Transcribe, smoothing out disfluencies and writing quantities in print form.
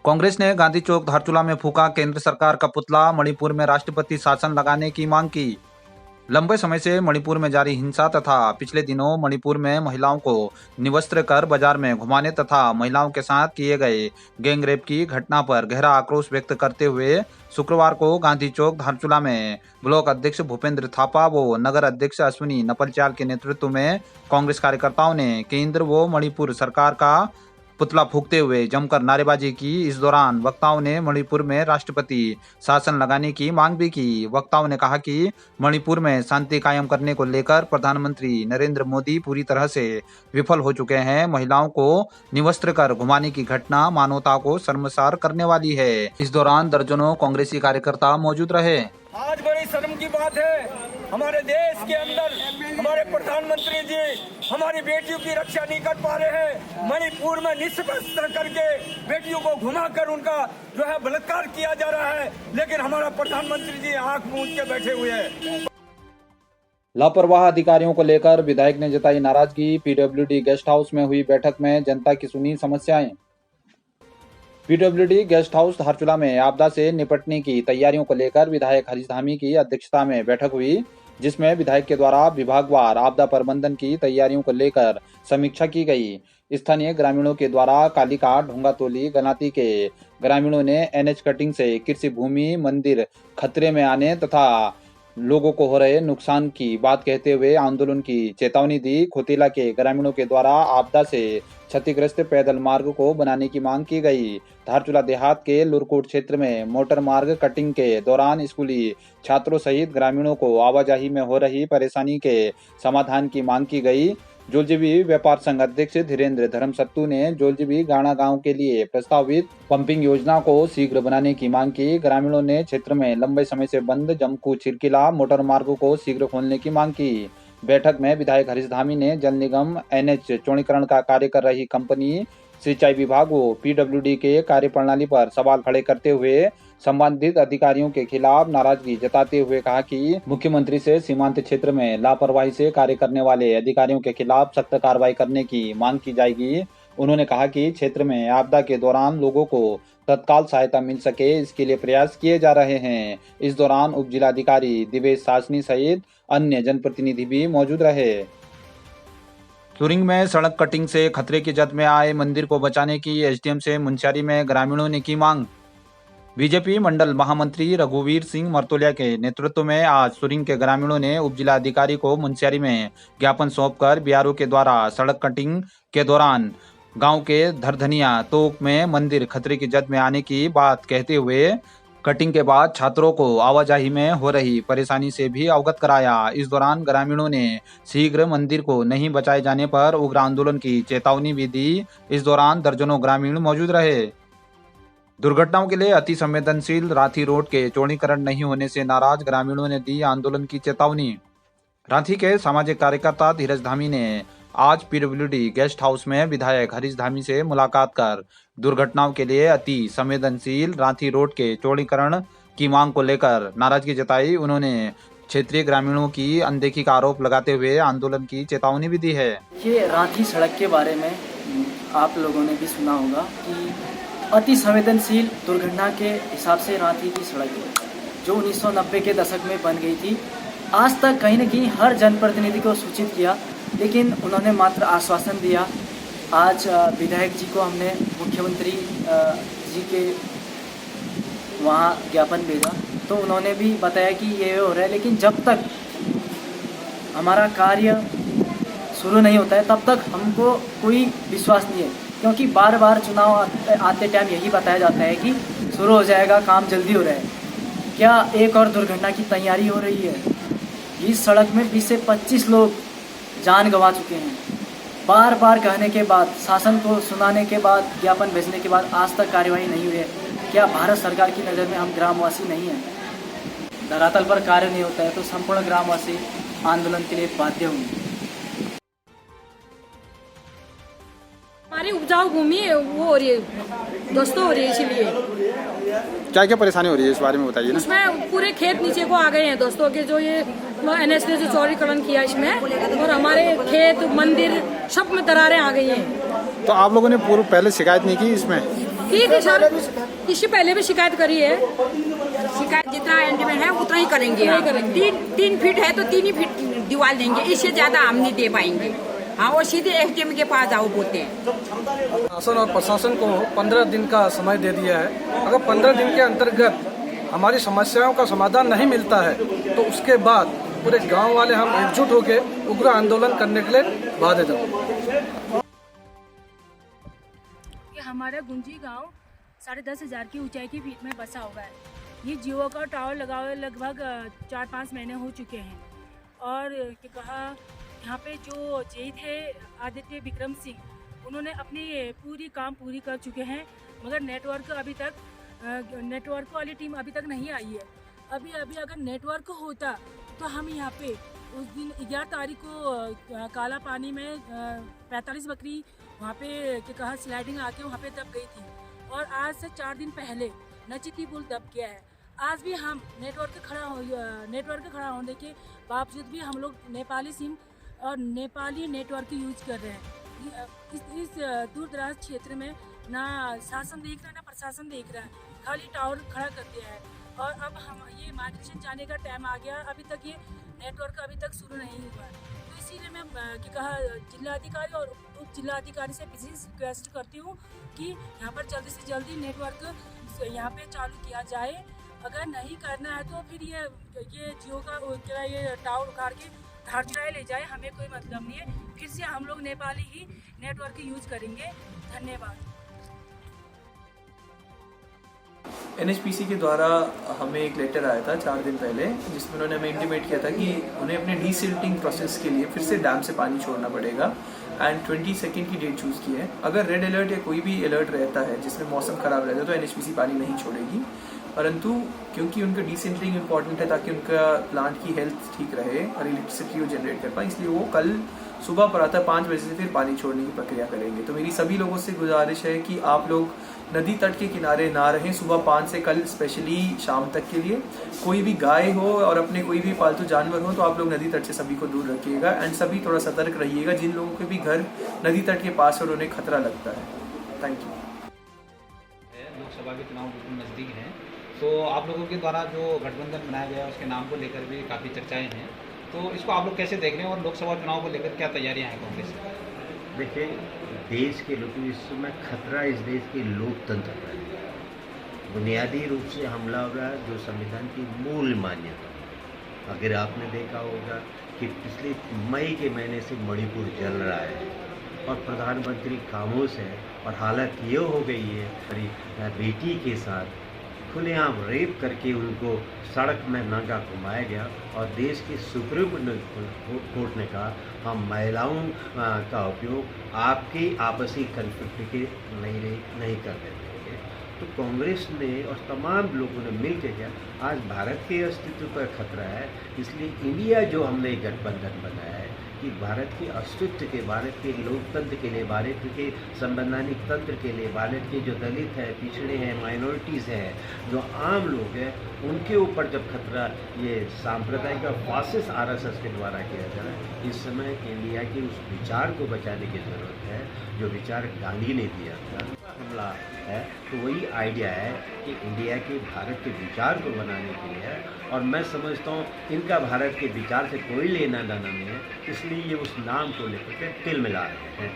कांग्रेस ने गांधी चौक धारचूला में फूका केंद्र सरकार का पुतला। मणिपुर में राष्ट्रपति शासन लगाने की मांग की। लंबे समय से मणिपुर में जारी हिंसा तथा पिछले दिनों मणिपुर में महिलाओं को निवस्त्र कर बाजार में घुमाने तथा महिलाओं के साथ किए गए गैंगरेप की घटना पर गहरा आक्रोश व्यक्त करते हुए शुक्रवार को गांधी चौक धारचूला में ब्लॉक अध्यक्ष भूपेंद्र थापा व नगर अध्यक्ष अश्विनी नपलचाल के नेतृत्व में कांग्रेस कार्यकर्ताओं ने केंद्र व मणिपुर सरकार का पुतला फूंकते हुए जमकर नारेबाजी की। इस दौरान वक्ताओं ने मणिपुर में राष्ट्रपति शासन लगाने की मांग भी की। वक्ताओं ने कहा कि मणिपुर में शांति कायम करने को लेकर प्रधानमंत्री नरेंद्र मोदी पूरी तरह से विफल हो चुके हैं। महिलाओं को निवस्त्र कर घुमाने की घटना मानवता को शर्मसार करने वाली है। इस दौरान दर्जनों कांग्रेसी कार्यकर्ता मौजूद रहे। आज बड़ी शर्म की बात है, हमारे देश के अंदर हमारे प्रधानमंत्री जी हमारी बेटियों की रक्षा नहीं कर पा रहे हैं। मणिपुर में निष्पक्ष करके बेटियों को घुमाकर उनका जो है बलात्कार किया जा रहा है, लेकिन हमारा प्रधानमंत्री जी आंख मूंद के बैठे हुए हैं। लापरवाह अधिकारियों को लेकर विधायक ने जताई नाराजगी। पीडब्ल्यूडी गेस्ट हाउस में हुई बैठक में जनता की सुनी समस्याएं। पीडब्ल्यूडी गेस्ट हाउस धारचूला में आपदा से निपटने की तैयारियों को लेकर विधायक हरीश धामी की अध्यक्षता में बैठक हुई, जिसमें विधायक के द्वारा विभागवार आपदा प्रबंधन की तैयारियों को लेकर समीक्षा की गई। स्थानीय ग्रामीणों के द्वारा कालीकाट, ढोंगातोली, गनाती के ग्रामीणों ने एनएच कटिंग से कृषि भूमि, मंदिर खतरे में आने तथा लोगों को हो रहे नुकसान की बात कहते हुए आंदोलन की चेतावनी दी। खोतीला के ग्रामीणों के द्वारा आपदा से क्षतिग्रस्त पैदल मार्ग को बनाने की मांग की गई। धारचूला देहात के लुरकोट क्षेत्र में मोटर मार्ग कटिंग के दौरान स्कूली छात्रों सहित ग्रामीणों को आवाजाही में हो रही परेशानी के समाधान की मांग की गई। जोलजीबी व्यापार संघ अध्यक्ष धीरेन्द्र धर्मसत्तू ने जोलजीबी गाणा गांव के लिए प्रस्तावित पंपिंग योजना को शीघ्र बनाने की मांग की। ग्रामीणों ने क्षेत्र में लंबे समय से बंद जमकू चिरकिला मोटर मार्ग को शीघ्र खोलने की मांग की। बैठक में विधायक हरीश धामी ने जल निगम, एनएच चौड़ीकरण का कार्य कर रही कंपनी, सिंचाई विभाग व पीडब्ल्यूडी के कार्यप्रणाली पर सवाल खड़े करते हुए संबंधित अधिकारियों के खिलाफ नाराजगी जताते हुए कहा कि मुख्यमंत्री से सीमांत क्षेत्र में लापरवाही से कार्य करने वाले अधिकारियों के खिलाफ सख्त कार्रवाई करने की मांग की जाएगी। उन्होंने कहा कि क्षेत्र में आपदा के दौरान लोगों को तत्काल सहायता मिल सके, इसके लिए प्रयास किए जा रहे हैं। इस दौरान उप जिलाधिकारी दिवेश सासनी सहित अन्य जनप्रतिनिधि भी मौजूद रहे। सुरिंग में सड़क कटिंग से खतरे की जद में आए मंदिर को बचाने की एसडीएम से मुंशियारी में ग्रामीणों ने की मांग। बीजेपी मंडल महामंत्री रघुवीर सिंह मर्तोलिया के नेतृत्व में आज सुरिंग के ग्रामीणों ने उप जिला अधिकारी को मुंशियारी में ज्ञापन सौंपकर बीआरओ के द्वारा सड़क कटिंग के दौरान गांव के धरधनिया तोक में मंदिर खतरे की जद में आने की बात कहते हुए कटिंग के बाद छात्रों को आवाजाही में हो रही परेशानी से भी अवगत कराया। इस दौरान ग्रामीणों ने शीघ्र मंदिर को नहीं बचाए जाने पर उग्र आंदोलन की चेतावनी भी दी। इस दौरान दर्जनों ग्रामीण मौजूद रहे। दुर्घटनाओं के लिए अति संवेदनशील रांची रोड के चौड़ीकरण नहीं होने से नाराज ग्रामीणों ने दी आंदोलन की चेतावनी। रांची के सामाजिक कार्यकर्ता धीरज धामी ने आज पीडब्ल्यूडी गेस्ट हाउस में विधायक हरीश धामी से मुलाकात कर दुर्घटनाओं के लिए अति संवेदनशील रांची रोड के चौड़ीकरण की मांग को लेकर नाराजगी जताई। उन्होंने क्षेत्रीय ग्रामीणों की अनदेखी का आरोप लगाते हुए आंदोलन की चेतावनी भी दी है। ये रांची सड़क के बारे में आप लोगों ने भी सुना होगा कि अति संवेदनशील दुर्घटना के हिसाब से रांची की सड़क है, जो 1990 के दशक में बन गई थी। आज तक कहीं न कहीं हर जनप्रतिनिधि को सूचित किया, लेकिन उन्होंने मात्र आश्वासन दिया। आज विधायक जी को हमने मुख्यमंत्री जी के वहाँ ज्ञापन भेजा, तो उन्होंने भी बताया कि ये हो रहा है, लेकिन जब तक हमारा कार्य शुरू नहीं होता है तब तक हमको कोई विश्वास नहीं है, क्योंकि बार बार चुनाव आते टाइम यही बताया जाता है कि शुरू हो जाएगा, काम जल्दी हो रहा है। क्या एक और दुर्घटना की तैयारी हो रही है? इस सड़क में 20 से 25 लोग जान गंवा चुके हैं। बार बार कहने के बाद, शासन को सुनाने के बाद, ज्ञापन भेजने के बाद आज तक कार्यवाही नहीं हुई है। क्या भारत सरकार की नज़र में हम ग्रामवासी नहीं हैं? धरातल पर कार्य नहीं होता है तो संपूर्ण ग्रामवासी आंदोलन के लिए बाध्य होंगे। हमारी उपजाऊ भूमि वो हो रही है, दोस्तों हो रही है, इसीलिए क्या क्या परेशानी हो रही है इस बारे में बताइए ना। उसमें पूरे खेत नीचे को आ गए हैं दोस्तों के, जो ये एनएच ने जो चौड़ीकरण किया इसमें, और हमारे खेत मंदिर सब में दरारें आ गई हैं। तो आप लोगों ने पहले शिकायत नहीं की इसमें? की थी सर, इससे पहले भी शिकायत करी है। शिकायत जितना एंटीमेंट है उतना ही करेंगे। नहीं करेंगे। 3 फीट है तो 3 ही फीट दीवार देंगे, इससे ज्यादा हम नहीं दे पाएंगे। हाँ, वो सीधे एसडीएम के पास जाओ बोलते हैं। शासन और प्रशासन को 15 दिन का समय दे दिया है। अगर 15 दिन के अंतर्गत हमारी समस्याओं का समाधान नहीं मिलता है तो उसके बाद पूरे गांव वाले हम एकजुट होकर उग्र आंदोलन करने के लिए बाधित हैं। हमारा गुंजी गांव 10,500 की ऊंचाई की फीट में बसा हुआ है। ये जियो का टावर लगा हुआ लगभग 4-5 महीने हो चुके हैं। और कहा यहाँ पे जो जेई थे आदित्य विक्रम सिंह, उन्होंने अपनी पूरी कर चुके हैं, मगर नेटवर्क वाली टीम अभी तक नहीं आई है। अभी अगर नेटवर्क होता तो हम यहाँ पे उस दिन 11 तारीख को काला पानी में 45 बकरी वहाँ पे कहा स्लाइडिंग आके वहाँ पे दब गई थी। और आज से 4 दिन पहले नचिती पुल दब गया है। आज भी हम नेटवर्क खड़ा होने के बावजूद भी हम लोग नेपाली सिम और नेपाली नेटवर्क यूज कर रहे हैं। इस दूर दराज क्षेत्र में ना शासन देख रहा है ना प्रशासन देख रहा है, खाली टावर खड़ा कर दिया है। और अब हम ये मार्गदर्शन जाने का टाइम आ गया, अभी तक ये नेटवर्क अभी तक शुरू नहीं हुआ है। तो इसीलिए मैं कहा जिलाधिकारी और उप जिलाधिकारी से विशेष रिक्वेस्ट करती हूँ कि यहाँ पर जल्दी से जल्दी नेटवर्क यहाँ पे चालू किया जाए। अगर नहीं करना है तो फिर ये जियो का ये टावर उखाड़ के धारचुराए ले जाए, हमें कोई मतलब नहीं है। फिर से हम लोग नेपाली ही नेटवर्क यूज करेंगे। धन्यवाद। एनएचपीसी के द्वारा हमें एक लेटर आया था 4 दिन पहले, जिसमें उन्होंने हमें इंटीमेट किया था कि उन्हें अपने डीसिल्टिंग प्रोसेस के लिए फिर से डैम से पानी छोड़ना पड़ेगा एंड 22 की डेट चूज़ की है। अगर रेड अलर्ट या कोई भी अलर्ट रहता है जिसमें मौसम खराब रहता है तो एनएचपीसी पानी नहीं छोड़ेगी, परंतु क्योंकि उनका डीसिल्टिंग इंपॉर्टेंट है ताकि उनका प्लांट की हेल्थ ठीक रहे और इलेक्ट्रिसिटी वो जनरेट कर पाए, इसलिए वो कल सुबह प्रातः 5 बजे से फिर पानी छोड़ने की प्रक्रिया करेंगे। तो मेरी सभी लोगों से गुजारिश है कि आप लोग नदी तट के किनारे ना रहें सुबह 5 से कल स्पेशली शाम तक के लिए। कोई भी गाय हो और अपने कोई भी पालतू जानवर हो तो आप लोग नदी तट से सभी को दूर रखिएगा एंड सभी थोड़ा सतर्क रहिएगा जिन लोगों के भी घर नदी तट के पास और उन्हें खतरा लगता है। Thank you. लोकसभा के चुनाव बिल्कुल नज़दीक हैं, तो आप लोगों के द्वारा जो गठबंधन बनाया गया है उसके नाम को लेकर भी काफ़ी चर्चाएं हैं, तो इसको आप लोग कैसे देख रहे हैं और लोकसभा चुनाव को लेकर क्या तैयारियां हैं कांग्रेस की? देखिए, देश के लोग इस समय खतरा इस देश के लोकतंत्र पर है। बुनियादी रूप से हमला हो रहा है जो संविधान की मूल मान्यता। अगर आपने देखा होगा कि पिछले मई के महीने से मणिपुर जल रहा है और प्रधानमंत्री खामोश है और हालत ये हो गई है बेटी के साथ खुलेआम रेप करके उनको सड़क में नंगा घुमाया गया और देश के सुप्रीम कोर्ट ने कहा हम महिलाओं का उपयोग आपके आपसी कन्फ्लिक्ट के नहीं करने देंगे। तो कांग्रेस ने और तमाम लोगों ने मिल के किया। आज भारत के अस्तित्व पर खतरा है, इसलिए इंडिया जो हमने गठबंधन बनाया है कि भारत के अस्तित्व के, भारत के लोकतंत्र के लिए, भारत के संवैधानिक तंत्र के लिए, भारत के जो दलित हैं, पिछड़े हैं, माइनॉरिटीज़ हैं, जो आम लोग हैं, उनके ऊपर जब खतरा ये सांप्रदायिक फासिस्ट आरएसएस के द्वारा किया जा रहा है, इस समय इंडिया के उस विचार को बचाने की ज़रूरत है जो विचार गांधी ने दिया था। हमला है तो वही आइडिया है कि इंडिया के भारत के विचार को बनाने के लिए है और मैं समझता हूँ इनका भारत के विचार से कोई लेना देना नहीं है, इसलिए ये उस नाम को लेकर के तिल मिला रहे हैं।